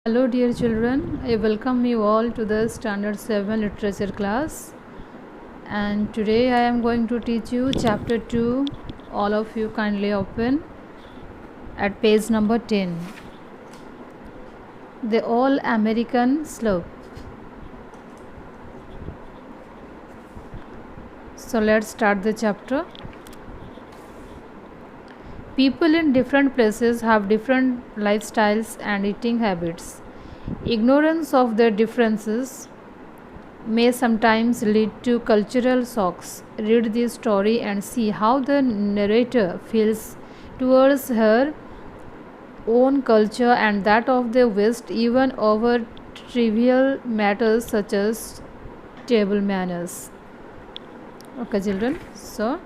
Hello, dear children. I welcome you all to the Standard 7 Literature class. And today I am going to teach you Chapter 2. All of you kindly open at page number 10. The All American Slope. So let's start the chapter. People in different places have different lifestyles and eating habits. Ignorance of their differences may sometimes lead to cultural shocks. Read this story and see how the narrator feels towards her own culture and that of the West, even over trivial matters such as table manners. Okay, children. So,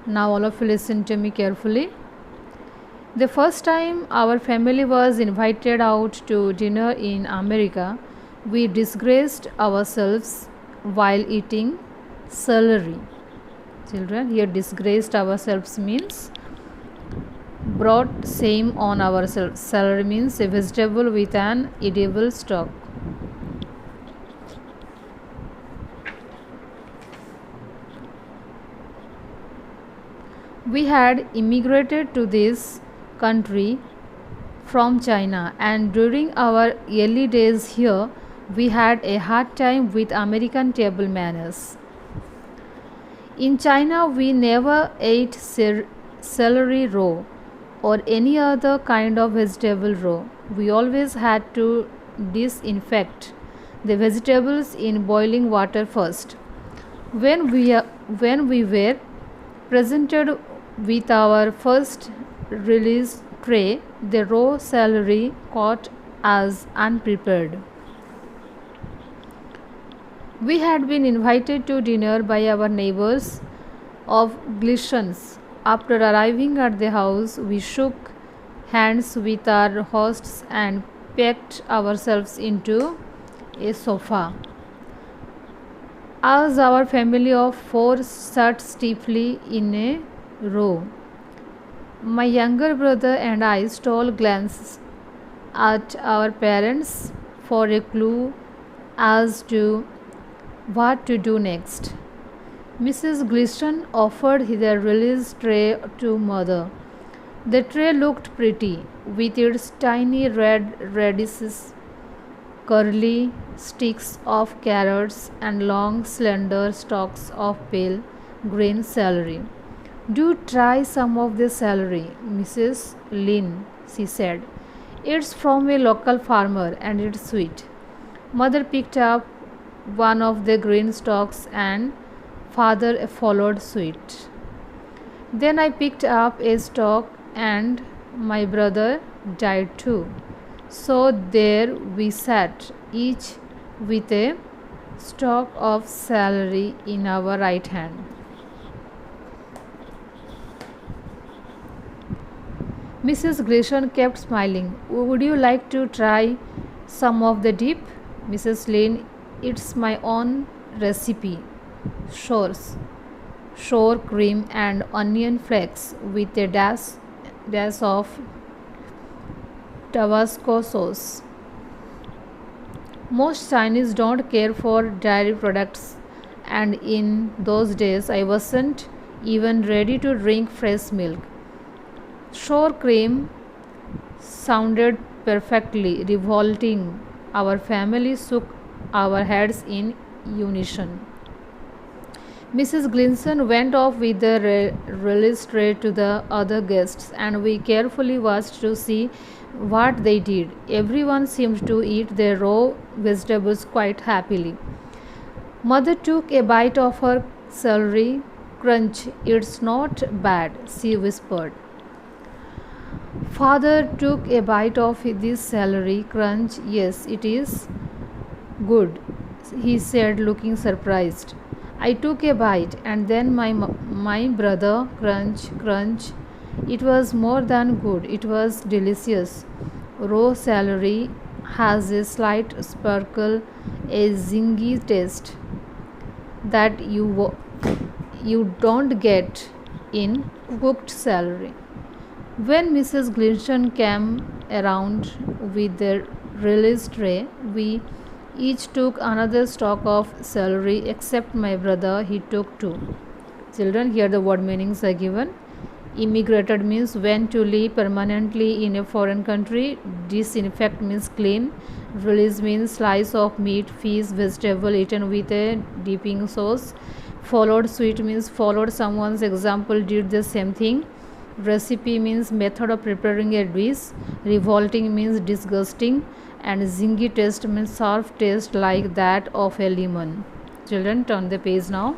now all of you listen to me carefully. The first time our family was invited out to dinner in America, we disgraced ourselves while eating celery. Children, here disgraced ourselves means brought shame on ourselves. Celery means a vegetable with an edible stalk. We had immigrated to this country from China, and during our early days here, we had a hard time with American table manners. In China, we never ate celery raw or any other kind of vegetable raw. We always had to disinfect the vegetables in boiling water first. When we were presented with our first release tray, the raw celery caught as unprepared. We had been invited to dinner by our neighbors of Gleasons. After arriving at the house, we shook hands with our hosts and packed ourselves into a sofa. As our family of four sat stiffly in a row, my younger brother and I stole glances at our parents for a clue as to what to do next. Mrs. Gleason offered the release tray to mother. The tray looked pretty, with its tiny red radishes, curly sticks of carrots, and long slender stalks of pale green celery. Do try some of this celery, Mrs. Lynn, she said. It's from a local farmer and it's sweet. Mother picked up one of the green stalks and father followed suit. Then I picked up a stalk and my brother died too. So there we sat, each with a stalk of celery in our right hand. Mrs. Gleason kept smiling. Would you like to try some of the dip? Mrs. Lane, it's my own recipe. Sour cream and onion flakes with a dash of Tabasco sauce. Most Chinese don't care for dairy products, and in those days I wasn't even ready to drink fresh milk. Sour cream sounded perfectly revolting. Our family shook our heads in unison. Mrs. Gleason went off with the release tray to the other guests, and we carefully watched to see what they did. Everyone seemed to eat their raw vegetables quite happily. Mother took a bite of her celery. Crunch, it's not bad, she whispered. Father took a bite of this celery. Crunch, yes, it is good, he said, looking surprised. I took a bite, and then my brother. Crunch, crunch. It was more than good, it was delicious. Raw celery has a slight sparkle, a zingy taste that you don't get in cooked celery. When Mrs. Glinson came around with the release tray, we each took another stalk of celery except my brother, he took two. Children, here the word meanings are given. Immigrated means went to live permanently in a foreign country. Disinfect means clean. Release means slice of meat, fish, vegetable eaten with a dipping sauce. Followed suit means followed someone's example, did the same thing. Recipe means method of preparing a dish. Revolting means disgusting. And zingy taste means soft taste like that of a lemon. Children, turn the page now.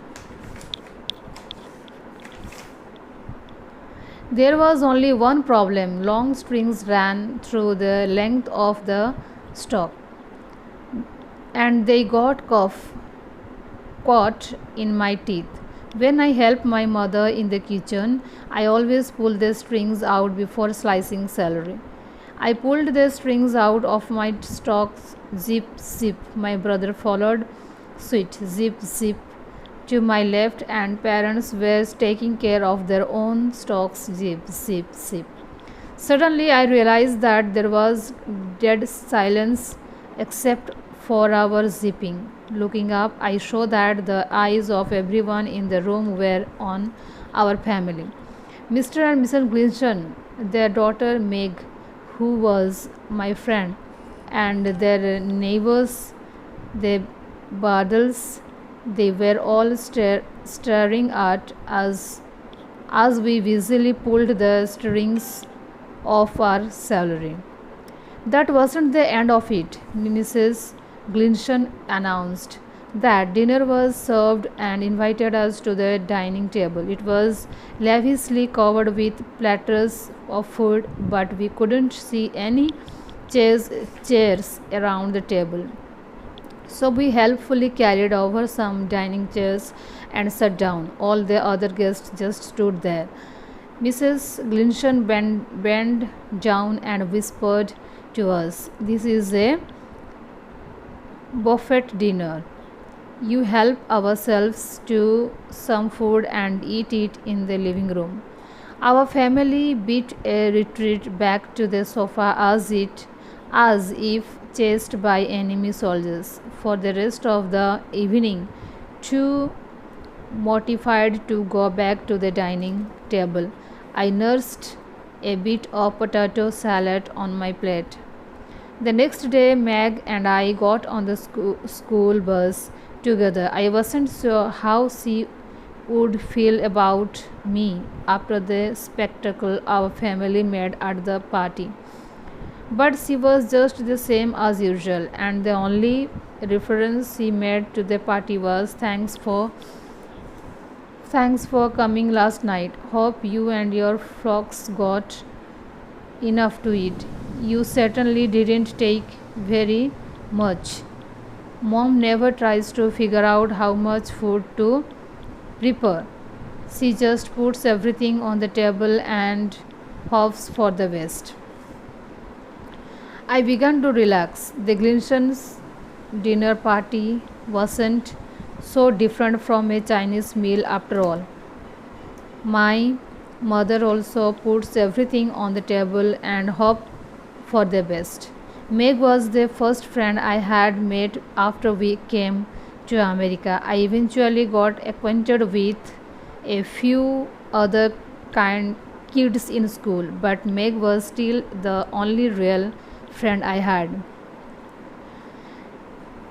There was only one problem. Long strings ran through the length of the stalk, and they got caught in my teeth. When I helped my mother in the kitchen, I always pulled the strings out before slicing celery. I pulled the strings out of my stalks, zip, zip. My brother followed suit, zip, zip, to my left, and parents were taking care of their own stalks, zip, zip, zip. Suddenly, I realized that there was dead silence except for our zipping. Looking up, I saw that the eyes of everyone in the room were on our family. Mr. and Mrs. Glinson, their daughter Meg, who was my friend, and their neighbors, the Bardles, they were all staring at us as we busily pulled the strings of our celery. That wasn't the end of it. Mrs. Glinson announced that dinner was served and invited us to the dining table. It was lavishly covered with platters of food, but we couldn't see any chairs around the table. So we helpfully carried over some dining chairs and sat down. All the other guests just stood there. Mrs. Glinson bent down and whispered to us, "This is a buffet dinner. You help ourselves to some food and eat it in the living room." Our family beat a retreat back to the sofa as if chased by enemy soldiers. For the rest of the evening, too mortified to go back to the dining table, I nursed a bit of potato salad on my plate. The next day, Meg and I got on the school bus together. I wasn't sure how she would feel about me after the spectacle our family made at the party. But she was just the same as usual, and the only reference she made to the party was thanks for coming last night. Hope you and your folks got enough to eat. You certainly didn't take very much. Mom never tries to figure out how much food to prepare. She just puts everything on the table and hopes for the best. I began to relax. The Glinson's dinner party wasn't so different from a Chinese meal after all. My mother also puts everything on the table and hoped for the best. Meg was the first friend I had met after we came to America. I eventually got acquainted with a few other kind kids in school, but Meg was still the only real friend I had.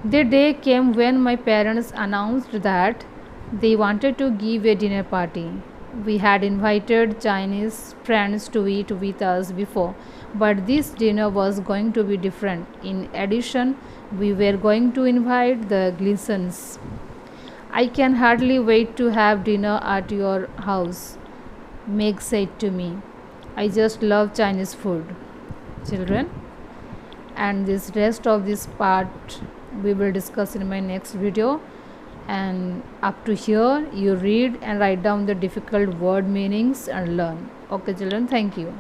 The day came when my parents announced that they wanted to give a dinner party. We had invited Chinese friends to eat with us before, but this dinner was going to be different. In addition, we were going to invite the Gleasons. "I can hardly wait to have dinner at your house," Meg said to me. "I just love Chinese food." Children, and this rest of this part we will discuss in my next video, and up to here you read and write down the difficult word meanings and learn. Okay children, thank you.